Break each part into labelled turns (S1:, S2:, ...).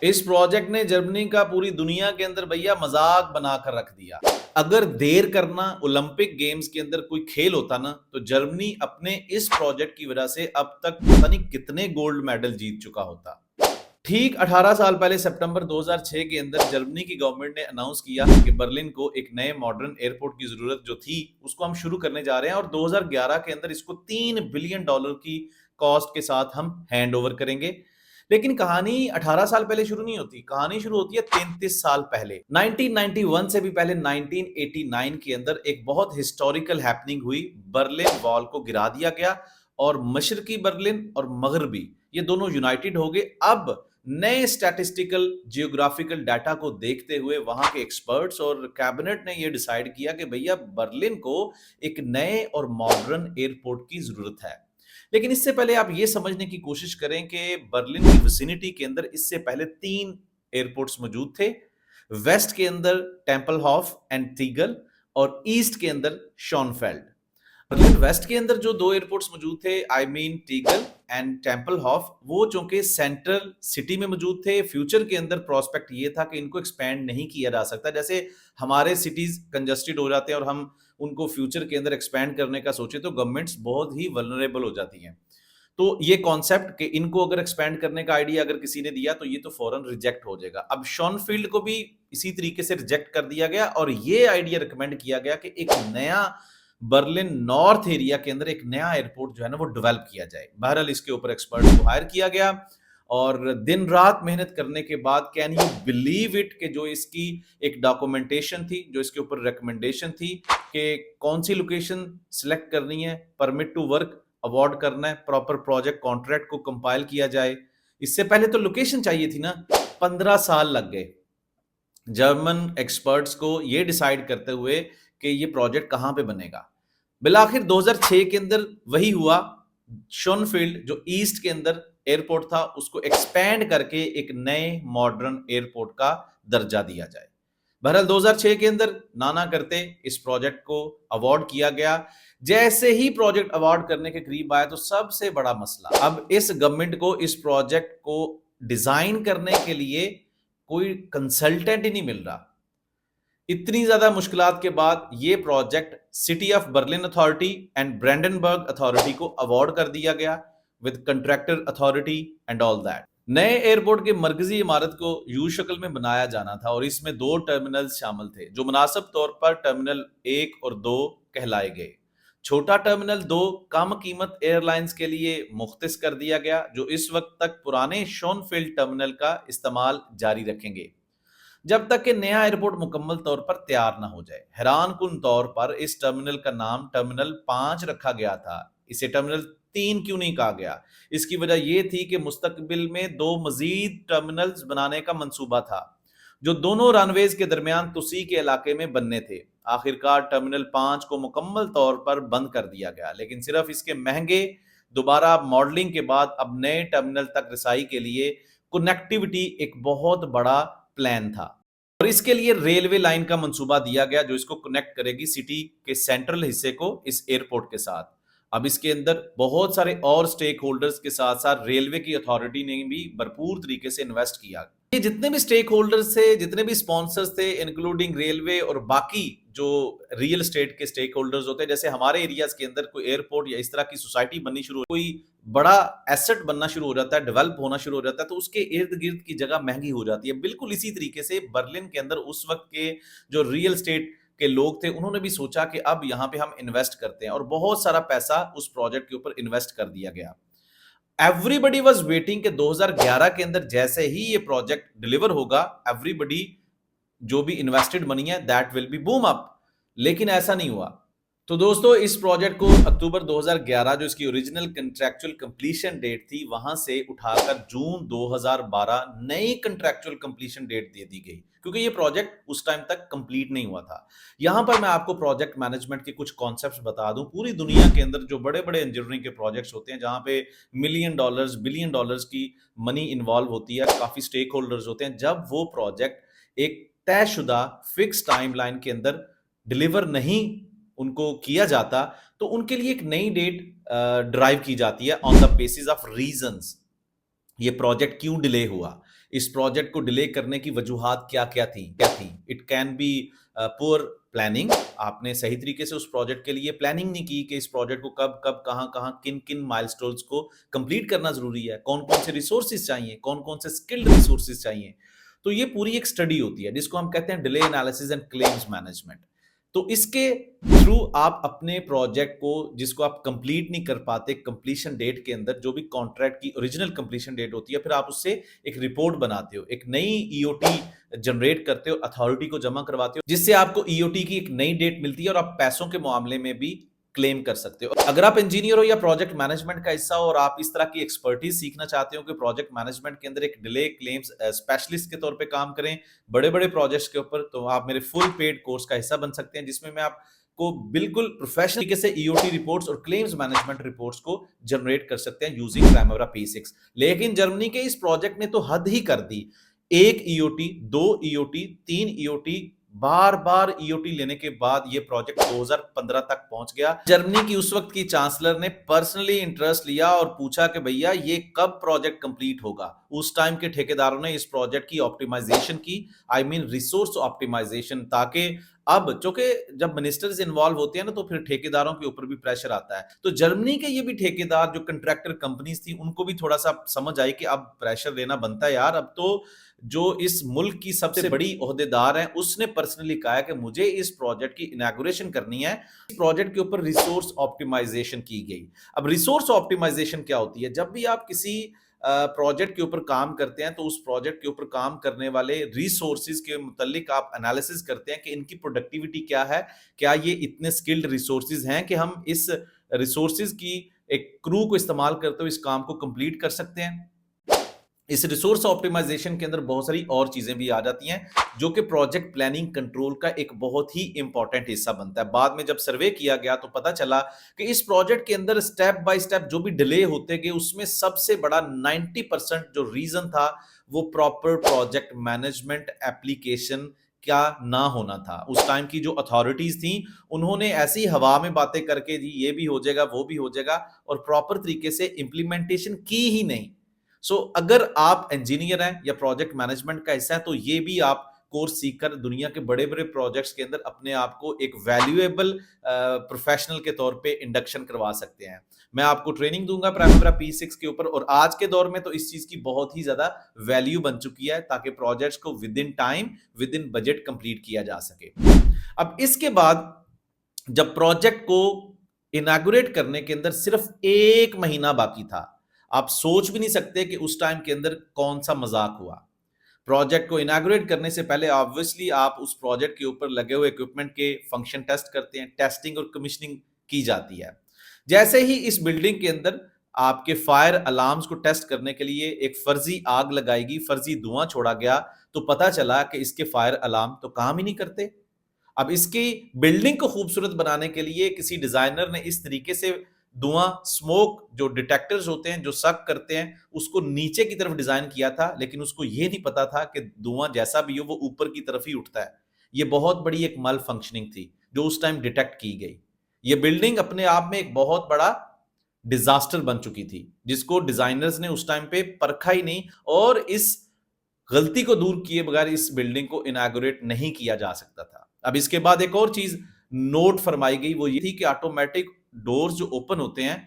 S1: इस प्रोजेक्ट ने जर्मनी का पूरी दुनिया के अंदर भैया मजाक बनाकर रख दिया। अगर देर करना ओलंपिक गेम्स के अंदर कोई खेल होता ना, तो जर्मनी अपने इस प्रोजेक्ट की वजह से अब तक पता नहीं कितने गोल्ड मेडल जीत चुका होता। ठीक 18 साल पहले सितंबर 2006 के अंदर जर्मनी की गवर्नमेंट ने अनाउंस किया कि बर्लिन को एक नए मॉडर्न एयरपोर्ट की जरूरत जो थी उसको हम शुरू करने जा रहे हैं, और 2011 के अंदर इसको $3 बिलियन की कॉस्ट के साथ हम हैंड ओवर करेंगे। लेकिन कहानी 18 साल पहले शुरू नहीं होती, कहानी शुरू होती है 33 साल पहले। 1991 से भी पहले 1989 के अंदर एक बहुत हिस्टोरिकल हैपनिंग हुई। बर्लिन वॉल को गिरा दिया गया और मशरकी बर्लिन और मगरबी ये दोनों यूनाइटेड हो गए। अब नए स्टैटिस्टिकल जियोग्राफिकल डाटा को देखते हुए वहां के एक्सपर्ट्स और कैबिनेट ने यह डिसाइड किया कि भैया बर्लिन को एक नए और मॉडर्न एयरपोर्ट की जरूरत है। लेकिन इससे पहले आप ये समझने की कोशिश करें कि बर्लिन की विसिनिटी के अंदर इससे पहले 3 एयरपोर्ट्स मौजूद थे। वेस्ट के अंदर टेम्पलहॉफ एंड तीगल, और ईस्ट के अंदर शॉनफेल्ड। बर्लिन वेस्ट के अंदर जो 2 एयरपोर्ट्स मौजूद थे, आई मीन टीगल एंड टेम्पलहॉफ, वो चूंकि सेंट्रल सिटी में मौजूद थे, फ्यूचर के अंदर प्रोस्पेक्ट ये था कि इनको एक्सपेंड नहीं किया जा सकता। जैसे हमारे सिटीज कंजस्टेड हो जाते हैं और हम उनको फ्यूचर के अंदर एक्सपेंड करने का सोचे तो गवर्नमेंट्स बहुत ही वल्नरेबल हो जाती हैं। तो ये कॉन्सेप्ट कि इनको अगर एक्सपेंड करने का आइडिया अगर किसी ने दिया तो ये तो फौरन रिजेक्ट हो जाएगा। अब शॉनफील्ड को भी इसी तरीके से रिजेक्ट कर दिया गया और ये आइडिया रिकमेंड किया गया कि एक नया बर्लिन नॉर्थ एरिया के अंदर एक नया एयरपोर्ट जो है ना वो डेवलप किया जाए। बहरहाल इसके ऊपर एक्सपर्ट को हायर किया गया और दिन रात मेहनत करने के बाद कैन यू बिलीव इट कि जो इसकी एक डॉक्यूमेंटेशन थी, जो इसके ऊपर रिकमेंडेशन थी कि कौन सी लोकेशन सिलेक्ट करनी है, परमिट टू वर्क अवार्ड करना है, प्रॉपर प्रोजेक्ट कॉन्ट्रैक्ट को कंपाइल किया जाए, इससे पहले तो लोकेशन चाहिए थी ना। 15 साल लग गए जर्मन एक्सपर्ट्स को ये डिसाइड करते हुए कि ये प्रोजेक्ट कहां पे बनेगा। बिलाखिर 2006 के अंदर वही हुआ, शोनफील्ड जो ईस्ट के अंदर एयरपोर्ट था उसको एक्सपैंड करके एक नए मॉडर्न एयरपोर्ट का दर्जा दिया जाए। बहरहाल 2006 के अंदर नाना करते इस प्रोजेक्ट को अवार्ड किया गया। जैसे ही प्रोजेक्ट अवार्ड करने के करीब आया तो सबसे बड़ा मसला, अब इस गवर्नमेंट को इस प्रोजेक्ट को डिजाइन करने के लिए कोई कंसल्टेंट ही नहीं मिल रहा। इतनी ज्यादा मुश्किलात के बाद ये project city of Berlin authority and Brandenburg authority को अवार्ड कर दिया गया with contractor authority and all that. नए एयरपोर्ट के मरकजी इमारत को यू शक्ल में बनाया जाना था और इसमें 2 टर्मिनल्स शामिल थे जो मुनासिब तौर पर टर्मिनल 1 और 2 कहलाए गए। छोटा टर्मिनल 2 कम कीमत एयरलाइंस के लिए मुख्तस कर दिया गया जो इस वक्त तक पुराने शोनफील्ड टर्मिनल का इस्तेमाल जारी रखेंगे जब तक कि नया एयरपोर्ट मुकम्मल तौर पर तैयार ना हो जाए। हैरान कुन तौर पर इस टर्मिनल का नाम टर्मिनल 5 रखा गया था, इसे टर्मिनल 3 क्यों नहीं कहा गया? इसकी वजह यह थी कि मुस्तकबिल में 2 मजीद टर्मिनल्स बनाने का मंसूबा था जो दोनों रनवेज के दरमियान तुसी के इलाके में बनने थे। आखिरकार टर्मिनल 5 को मुकम्मल तौर पर बंद कर दिया गया, लेकिन सिर्फ इसके महंगे दोबारा मॉडलिंग के बाद अब नए टर्मिनल तक रसाई के लिए कनेक्टिविटी एक बहुत बड़ा प्लान था और इसके लिए रेलवे लाइन का मंसूबा दिया गया जो इसको कनेक्ट करेगी सिटी के सेंट्रल हिस्से को इस एयरपोर्ट के साथ। अब इसके अंदर बहुत सारे और स्टेक होल्डर्स के साथ साथ रेलवे की अथॉरिटी ने भी भरपूर तरीके से इन्वेस्ट किया। ये जितने भी स्टेक होल्डर्स थे, जितने भी स्पॉन्सर्स थे, इंक्लूडिंग रेलवे और बाकी जो रियल एस्टेट के स्टेक होल्डर्स होते हैं, जैसे हमारे एरियाज के अंदर कोई एयरपोर्ट या इस तरह की सोसाइटी बननी शुरू, कोई बड़ा एसेट बनना शुरू हो जाता है, डेवलप होना शुरू हो जाता है, तो उसके इर्द गिर्द की जगह महंगी हो जाती है। बिल्कुल इसी तरीके से बर्लिन के अंदर उस वक्त के जो रियल एस्टेट के लोग थे उन्होंने भी सोचा कि अब यहाँ पे हम इन्वेस्ट करते हैं और बहुत सारा पैसा उस प्रोजेक्ट के ऊपर इन्वेस्ट कर दिया गया। एवरीबडी वाज वेटिंग कि 2011 के अंदर जैसे ही ये प्रोजेक्ट डिलीवर होगा, एवरीबडी जो भी इन्वेस्टेड मनी है that will be boom up, लेकिन ऐसा नहीं हुआ। तो दोस्तों इस प्रोजेक्ट को अक्टूबर 2011 जो इसकी ओरिजिनल कंट्रैक्चुअल कंप्लीशन डेट थी वहां से उठाकर जून 2012 नई कंट्रैक्चुअल कंप्लीशन डेट दे दी गई क्योंकि ये प्रोजेक्ट उस टाइम तक कंप्लीट नहीं हुआ था। यहां पर मैं आपको प्रोजेक्ट मैनेजमेंट के कुछ कॉन्सेप्ट्स बता दूं। पूरी दुनिया के अंदर जो बड़े बड़े इंजीनियरिंग के प्रोजेक्ट्स होते हैं जहां पे मिलियन डॉलर्स बिलियन डॉलर्स की मनी इन्वॉल्व होती है, काफी स्टेक होल्डर्स होते हैं, जब वो प्रोजेक्ट एक तयशुदा फिक्स टाइमलाइन के अंदर डिलीवर नहीं उनको किया जाता तो उनके लिए एक नई डेट ड्राइव की जाती है on the basis of reasons. ये प्रोजेक्ट क्यों डिले हुआ, इस प्रोजेक्ट को डिले करने की वजूहात क्या थी? It can be poor planning, आपने सही तरीके से उस प्रोजेक्ट के लिए प्लानिंग नहीं की कि इस प्रोजेक्ट को कब कब कहाँ कहाँ किन किन माइलस्टोन्स को कंप्लीट करना जरूरी है, कौन कौन से रिसोर्सेज चाहिए, कौन कौन से स्किल्ड रिसोर्सेज चाहिए। तो ये पूरी एक स्टडी होती है जिसको हम कहते हैं delay analysis and claims management. तो इसके थ्रू आप अपने प्रोजेक्ट को जिसको आप कंप्लीट नहीं कर पाते कंप्लीशन डेट के अंदर, जो भी कॉन्ट्रैक्ट की ओरिजिनल कंप्लीशन डेट होती है, फिर आप उससे एक रिपोर्ट बनाते हो, एक नई ईओटी जनरेट करते हो, अथॉरिटी को जमा करवाते हो, जिससे आपको ईओटी की एक नई डेट मिलती है और आप पैसों के मामले में भी क्लेम कर सकते हो। अगर आप इंजीनियर हो या प्रोजेक्ट मैनेजमेंट का हिस्सा हो और आप इस तरह की एक्सपर्टीज सीखना चाहते हो कि प्रोजेक्ट मैनेजमेंट के अंदर एक डिले क्लेम्स स्पेशलिस्ट के तौर पे काम करें बड़े बड़े प्रोजेक्ट्स के ऊपर, तो आप मेरे फुल पेड कोर्स का हिस्सा बन सकते हैं, जिसमें मैं आपको बिल्कुल प्रोफेशनल तरीके से ईओटी रिपोर्ट्स और क्लेम्स मैनेजमेंट रिपोर्ट्स को जनरेट कर सकते हैं यूजिंग प्राइमरा P6। लेकिन जर्मनी के इस प्रोजेक्ट ने तो हद ही कर दी, एक ईओटी, दो ईओटी, तीन ईओटी, बार बार ईओटी लेने के बाद ये प्रोजेक्ट 2015 तक पहुंच गया। जर्मनी की उस वक्त की चांसलर ने पर्सनली इंटरेस्ट लिया और पूछा कि भैया ये कब प्रोजेक्ट कंप्लीट होगा। उस टाइम के ठेकेदारों ने इस प्रोजेक्ट की ऑप्टिमाइजेशन की, आई मीन रिसोर्स ऑप्टिमाइजेशन, ताकि अब चूंकि जब मिनिस्टर्स इन्वॉल्व होते हैं ना तो फिर ठेकेदारों के ऊपर भी प्रेशर आता है। तो जर्मनी के ये भी ठेकेदार जो कंट्रैक्टर कंपनीज थी उनको भी थोड़ा सा समझ आई कि अब प्रेशर लेना बनता है यार, अब तो जो इस मुल्क की सबसे बड़ी ओहदेदार है उसने पर्सनली कहा है कि मुझे इस प्रोजेक्ट की इनॉग्रेशन करनी है। इस प्रोजेक्ट के ऊपर रिसोर्स ऑप्टिमाइजेशन की गई। अब रिसोर्स ऑप्टिमाइजेशन क्या होती है? जब भी आप किसी प्रोजेक्ट के ऊपर काम करते हैं तो उस प्रोजेक्ट के ऊपर काम करने वाले रिसोर्सेज के मुतालिक आप एनालिसिस करते हैं कि इनकी प्रोडक्टिविटी क्या है, क्या ये इतने स्किल्ड रिसोर्सेज हैं कि हम इस रिसोर्सेज की एक क्रू को इस्तेमाल करते हुए इस काम को कंप्लीट कर सकते हैं। इस रिसोर्स ऑप्टिमाइजेशन के अंदर बहुत सारी और चीजें भी आ जाती हैं जो कि प्रोजेक्ट प्लानिंग कंट्रोल का एक बहुत ही इंपॉर्टेंट हिस्सा बनता है। बाद में जब सर्वे किया गया तो पता चला कि इस प्रोजेक्ट के अंदर स्टेप बाय स्टेप जो भी डिले होते गए उसमें सबसे बड़ा 90% जो रीजन था वो प्रॉपर प्रोजेक्ट मैनेजमेंट एप्लीकेशन क्या ना होना था। उस टाइम की जो अथॉरिटीज थी उन्होंने ऐसी हवा में बातें करके जी ये भी हो जाएगा वो भी हो जाएगा और प्रॉपर तरीके से इंप्लीमेंटेशन की ही नहीं। अगर आप इंजीनियर हैं या प्रोजेक्ट मैनेजमेंट का हिस्सा है तो ये भी आप कोर्स सीखकर दुनिया के बड़े बड़े प्रोजेक्ट्स के अंदर अपने आप को एक वैल्यूएबल प्रोफेशनल के तौर पे इंडक्शन करवा सकते हैं। मैं आपको ट्रेनिंग दूंगा प्राइमरा P6 के ऊपर और आज के दौर में तो इस चीज की बहुत ही ज्यादा वैल्यू बन चुकी है ताकि प्रोजेक्ट्स को with in time with in budget complete किया जा सके। अब इसके बाद जब प्रोजेक्ट को इनॉग्रेट करने के अंदर सिर्फ 1 महीना बाकी था, आप सोच भी नहीं सकते कि उस टाइम के अंदर कौन सा मजाक हुआ। प्रोजेक्ट को इनॉग्रेट करने से पहले ऑब्वियसली आप उस प्रोजेक्ट के ऊपर लगे हुए इक्विपमेंट के फंक्शन टेस्ट करते हैं, टेस्टिंग और कमीशनिंग की जाती है। जैसे ही इस बिल्डिंग के अंदर आपके फायर अलार्म्स को टेस्ट करने के लिए एक फर्जी आग लगाई गई, फर्जी धुआं छोड़ा गया, तो पता चला कि इसके फायर अलार्म तो काम ही नहीं करते। अब इसकी बिल्डिंग को खूबसूरत बनाने के लिए किसी डिजाइनर ने इस तरीके से धुआं स्मोक जो डिटेक्टर्स होते हैं जो सक करते हैं उसको नीचे की तरफ डिजाइन किया था, लेकिन उसको यह नहीं पता था कि धुआं जैसा भी हो वो ऊपर की तरफ ही उठता है। ये बहुत बड़ी एक मल फंक्शनिंग थी जो उस टाइम डिटेक्ट की गई। ये बिल्डिंग अपने आप में एक बहुत बड़ा डिजास्टर बन चुकी थी जिसको डिजाइनर्स ने उस टाइम पे परखा ही नहीं और इस गलती को दूर किए बगैर इस बिल्डिंग को इनॉग्रेट नहीं किया जा सकता था। अब इसके बाद एक और चीज नोट फरमाई गई, वो ये थी कि ऑटोमेटिक डोर्स जो ओपन होते हैं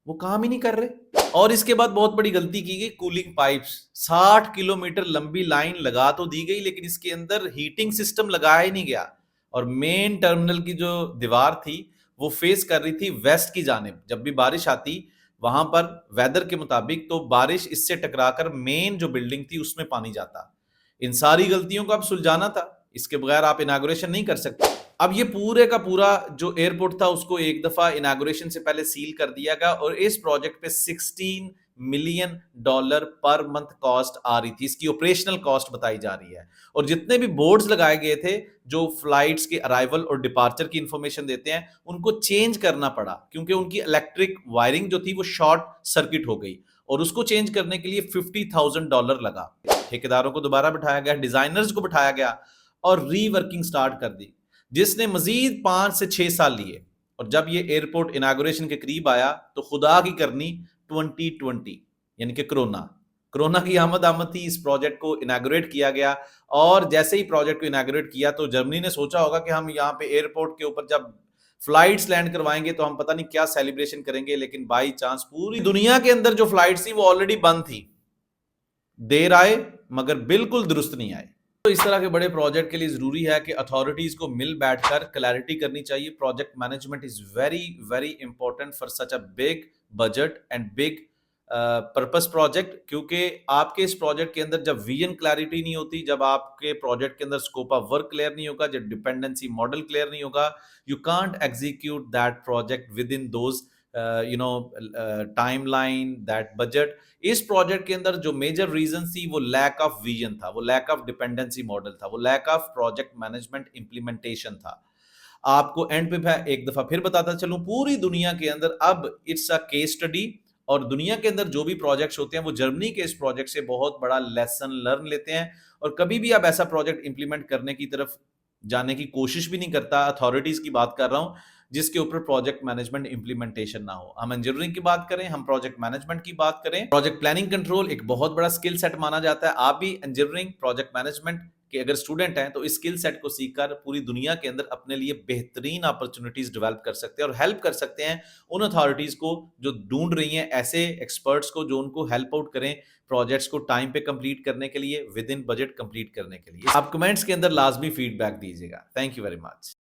S1: वो काम ही नहीं कर रहे। और इसके बाद बहुत बड़ी गलती की गई, कूलिंग पाइप्स 60 किलोमीटर लंबी लाइन लगा तो दी गई लेकिन इसके अंदर हीटिंग सिस्टम लगाया ही नहीं गया। और मेन टर्मिनल की जो दीवार थी वो फेस कर रही थी वेस्ट की जानिब। जब भी बारिश आती वहां पर वेदर के मुताबिक तो बारिश इससे टकराकर मेन जो बिल्डिंग थी उसमें पानी जाता। इन सारी गलतियों को अब सुलझाना था, इसके बगैर आप इनॉग्रेशन नहीं कर सकते। अब ये पूरे का पूरा जो एयरपोर्ट था उसको एक दफा इनॉग्रेशन से पहले सील कर दिया गया और इस प्रोजेक्ट पे $16 मिलियन पर मंथ कॉस्ट आ रही थी। इसकी ऑपरेशनल कॉस्ट बताई जा रही है। और जितने भी बोर्ड्स लगाए गए थे जो फ्लाइट्स के अराइवल और डिपार्चर की इंफॉर्मेशन देते हैं उनको चेंज करना पड़ा क्योंकि उनकी इलेक्ट्रिक वायरिंग जो थी वो शॉर्ट सर्किट हो गई और उसको चेंज करने के लिए $50,000 लगा। ठेकेदारों को दोबारा बिठाया गया, डिजाइनर्स को बिठाया गया और रीवर्किंग स्टार्ट कर दी जिसने मजीद 5 से 6 साल लिए। और जब ये एयरपोर्ट इनॉग्रेशन के करीब आया तो खुदा की करनी 2020 यानी कि कोरोना, कोरोना की आमद आमद थी, इस प्रोजेक्ट को इनॉग्रेट किया गया और जैसे ही प्रोजेक्ट को इनॉग्रेट किया तो जर्मनी ने सोचा होगा कि हम यहाँ पे एयरपोर्ट के ऊपर जब फ्लाइट्स लैंड करवाएंगे तो हम पता नहीं क्या सेलिब्रेशन करेंगे, लेकिन बाई चांस पूरी दुनिया के अंदर जो फ्लाइट्स थी वो ऑलरेडी बंद थी। देर आए मगर बिल्कुल दुरुस्त नहीं आए। तो इस तरह के बड़े प्रोजेक्ट के लिए जरूरी है कि अथॉरिटीज को मिल बैठकर क्लैरिटी करनी चाहिए। Project management is very very important for such a big budget and big purpose project, क्योंकि आपके इस प्रोजेक्ट के अंदर जब विजन क्लैरिटी नहीं होती, जब आपके प्रोजेक्ट के अंदर स्कोप ऑफ वर्क क्लियर नहीं होगा, जब डिपेंडेंसी मॉडल क्लियर नहीं होगा, you can't execute that project with in those timeline, that budget. इस प्रोजेक्ट के अंदर जो मेजर रीजन थी वो लैक ऑफ विजन था, वो लैक ऑफ डिपेंडेंसी मॉडल था, वो lack of project management implementation था। आपको एंड पे मैं एक दफा फिर बताता चलूं, पूरी दुनिया के अंदर अब इट्स अ केस स्टडी और दुनिया के अंदर जो भी प्रोजेक्ट्स होते हैं वो जर्मनी के इस प्रोजेक्ट से बहुत बड़ा लेसन लर्न लेते हैं और कभी भी आप ऐसा प्रोजेक्ट इंप्लीमेंट करने की तरफ जाने की कोशिश भी नहीं करता। अथॉरिटीज की बात कर रहा हूं जिसके ऊपर प्रोजेक्ट मैनेजमेंट इंप्लीमेंटेशन ना हो। हम इंजीनियरिंग की बात करें, हम प्रोजेक्ट मैनेजमेंट की बात करें, प्रोजेक्ट प्लानिंग कंट्रोल एक बहुत बड़ा स्किल सेट माना जाता है। आप भी इंजीनियरिंग प्रोजेक्ट मैनेजमेंट के अगर स्टूडेंट हैं तो इस स्किल सेट को सीखकर पूरी दुनिया के अंदर अपने लिए बेहतरीन अपॉर्चुनिटीज डेवलप कर सकते हैं और हेल्प कर सकते हैं उन अथॉरिटीज को जो ढूंढ रही हैं ऐसे एक्सपर्ट्स को जो उनको हेल्प आउट करें प्रोजेक्ट्स को टाइम पे कंप्लीट करने के लिए, विद इन बजट कंप्लीट करने के लिए। आप कमेंट्स के अंदर लाजमी फीडबैक दीजिएगा। Thank you very much.